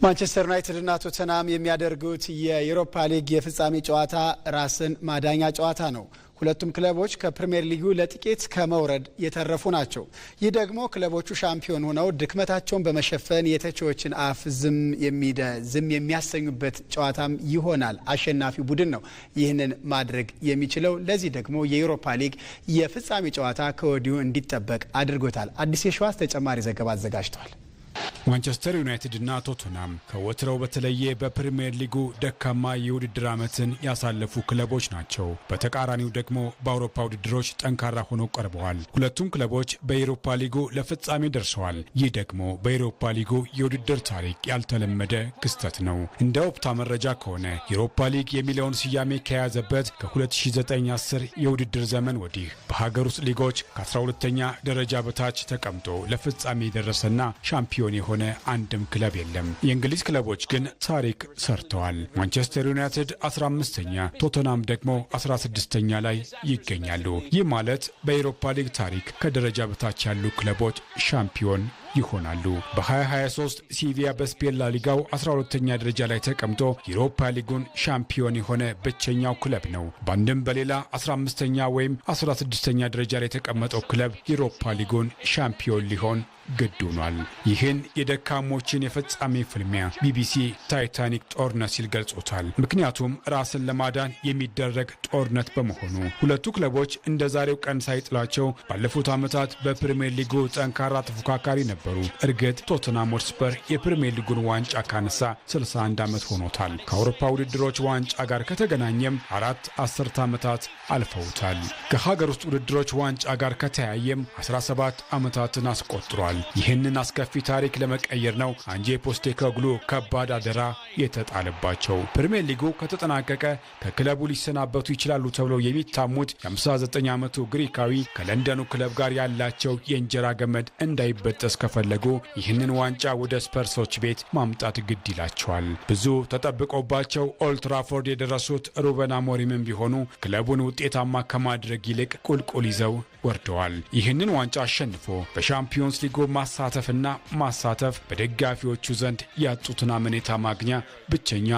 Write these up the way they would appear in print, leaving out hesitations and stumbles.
ማንቸስተር ዩናይትድ እና ቶተንሃም የሚያደርጉት የዩሮፓ ሊግ የፍጻሜ ጨዋታ ራስን ማዳኛ ጨዋታ ነው። ሁለቱም ክለቦች ከፕሪሚየር ሊጉ ለጥቂት ከመውረድ የተረፉ ናቸው። ይህ ደግሞ ክለቦቹ ሻምፒዮን ሆነው ድክመታቸውን በመሸፈን የተቺዎችን አፍ ዝም የሚያሰኙበት ጨዋታም ይሆናል። አሸናፊ ቡድን ነው ይህንን ማድረግ የሚችለው። ለዚህ ደግሞ የዩሮፓ ሊግ የፍጻሜ ጨዋታ ከወዲሁ እንዲጠበቅ አድርጎታል። አዲስ የሸዋስ ተጨማሪ ዘገባ አዘጋጅቷል። ማንቸስተር ዩናይትድ እና ቶተንሃም ከወትሮው በተለየ በፕሪሚየር ሊጉ ደካማ የውድድር ዓመትን ያሳለፉ ክለቦች ናቸው። በተቃራኒው ደግሞ በአውሮፓ ውድድሮች ጠንካራ ሆነው ቀርበዋል። ሁለቱም ክለቦች በዩሮፓ ሊጉ ለፍጻሜ ደርሰዋል። ይህ ደግሞ በዩሮፓ ሊጉ የውድድር ታሪክ ያልተለመደ ክስተት ነው። እንደ ኦፕታ መረጃ ከሆነ ዩሮፓ ሊግ የሚለውን ስያሜ ከያዘበት ከ2009-10 የውድድር ዘመን ወዲህ በሀገር ውስጥ ሊጎች ከ12ኛ ደረጃ በታች ተቀምጦ ለፍጻሜ የደረሰና ሻምፒዮን የሆነ አንድም ክለብ የለም። የእንግሊዝ ክለቦች ግን ታሪክ ሰርተዋል። ማንቸስተር ዩናይትድ 15ኛ፣ ቶተንሃም ደግሞ 16ኛ ላይ ይገኛሉ። ይህ ማለት በዩሮፓ ሊግ ታሪክ ከደረጃ በታች ያሉ ክለቦች ሻምፒዮን ይሆናሉ። በ2023 ሲቪያ በስፔን ላሊጋው 12ኛ ደረጃ ላይ ተቀምጦ ዩሮፓ ሊጉን ሻምፒዮን የሆነ ብቸኛው ክለብ ነው። በአንድም በሌላ 15ኛ ወይም 16ኛ ደረጃ ላይ የተቀመጠው ክለብ ዩሮፓ ሊጉን ሻምፒዮን ሊሆን ግድ ሆኗል። ይህን የደካሞችን የፍጻሜ ፍልሚያ ቢቢሲ ታይታኒክ ጦርነት ሲል ገልጾታል። ምክንያቱም ራስን ለማዳን የሚደረግ ጦርነት በመሆኑ ሁለቱ ክለቦች እንደ ዛሬው ቀን ሳይጥላቸው ባለፉት ዓመታት በፕሪሚየር ሊጉ ጠንካራ ተፎካካሪ ነበሩ። እርግጥ ቶተንሃም ሆትስፐር የፕሪሚየር ሊጉን ዋንጫ ካነሳ 61 ዓመት ሆኖታል። ከአውሮፓ ውድድሮች ዋንጫ ጋር ከተገናኘም 4 አስርተ ዓመታት አልፈውታል። ከሀገር ውስጥ ውድድሮች ዋንጫ ጋር ከተያየም 17 ዓመታትን አስቆጥሯል። ይህንን አስከፊ ታሪክ ለመቀየር ነው አንጄ ፖስቴኮግሉ ከባድ አደራ የተጣለባቸው። ፕሪሚየር ሊጉ ከተጠናቀቀ ከክለቡ ሊሰናበቱ ይችላሉ ተብለው የሚታሙት የ59 ዓመቱ ግሪካዊ ከለንደኑ ክለብ ጋር ያላቸው የእንጀራ ገመድ እንዳይበጠስ ከፈለጉ ይህንን ዋንጫ ወደ ስፐርሶች ቤት ማምጣት ግድ ይላቸዋል። ብዙ ተጠብቆባቸው ኦልድ ትራፎርድ የደረሱት ሩበን አሞሪምም ቢሆኑ ክለቡን ውጤታማ ከማድረግ ይልቅ ቁልቁል ይዘው ወርደዋል። ይህንን ዋንጫ አሸንፎ በሻምፒዮንስ ሊጉ ማሳተፍ በደጋፊዎቹ ዘንድ ያጡትን አመኔታ ማግኛ ብቸኛ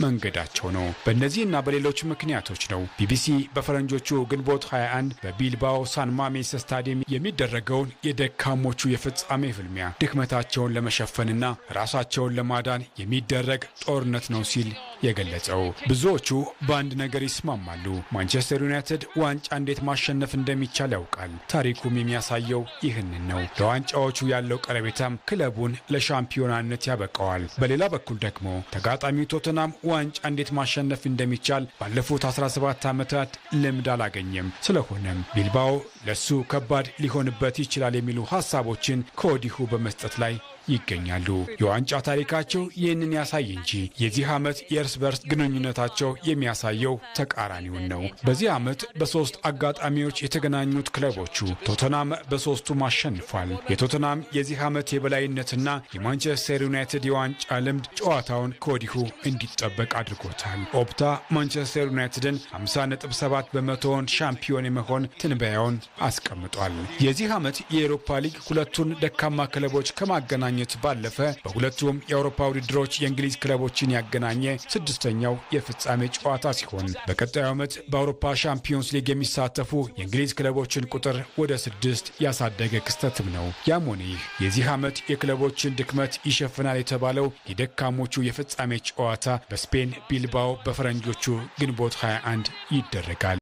መንገዳቸው ነው። በእነዚህና በሌሎች ምክንያቶች ነው ቢቢሲ በፈረንጆቹ ግንቦት 21 በቢልባኦ ሳን ማሜስ ስታዲየም የሚደረገውን የደካሞቹ የፍጻሜ ፍልሚያ ድክመታቸውን ለመሸፈንና ራሳቸውን ለማዳን የሚደረግ ጦርነት ነው ሲል የገለጸው። ብዙዎቹ በአንድ ነገር ይስማማሉ። ማንቸስተር ዩናይትድ ዋንጫ እንዴት ማሸነፍ እንደሚቻል ያውቃል። ታሪኩም የሚያሳየው ይህንን ነው። ለዋንጫዎቹ ያለው ቀረቤታም ክለቡን ለሻምፒዮናነት ያበቃዋል። በሌላ በኩል ደግሞ ተጋጣሚው ቶተንሃም ዋንጫ እንዴት ማሸነፍ እንደሚቻል ባለፉት 17 ዓመታት ልምድ አላገኘም። ስለሆነም ቢልባኦ ለሱ ከባድ ሊሆንበት ይችላል የሚሉ ሐሳቦችን ከወዲሁ በመስጠት ላይ ይገኛሉ። የዋንጫ ታሪካቸው ይህንን ያሳይ እንጂ የዚህ ዓመት የእርስ በርስ ግንኙነታቸው የሚያሳየው ተቃራኒውን ነው። በዚህ ዓመት በ3 አጋጣሚዎች የተገናኙት ክለቦቹ ቶተንሃም በ3ቱም አሸንፏል። የቶተንሃም የዚህ ዓመት የበላይነትና የማንቸስተር ዩናይትድ የዋንጫ ልምድ ጨዋታውን ከወዲሁ እንዲጠበቅ አድርጎታል። ኦፕታ ማንቸስተር ዩናይትድን 50.7 በመቶውን ሻምፒዮን የመሆን ትንበያውን አስቀምጧል። የዚህ ዓመት የአውሮፓ ሊግ ሁለቱን ደካማ ክለቦች ከማገናኘት ባለፈ በሁለቱም የአውሮፓ ውድድሮች የእንግሊዝ ክለቦችን ያገናኘ 6ኛው የፍጻሜ ጨዋታ ሲሆን በቀጣዩ ዓመት በአውሮፓ ሻምፒዮንስ ሊግ የሚሳተፉ የእንግሊዝ ክለቦችን ቁጥር ወደ 6 ያሳደገ ክስተትም ነው። ያም ሆነ ይህ የዚህ ዓመት የክለቦችን ድክመት ይሸፍናል የተባለው የደካሞቹ የፍጻሜ ጨዋታ በስፔን ቢልባኦ በፈረንጆቹ ግንቦት 21 ይደረጋል።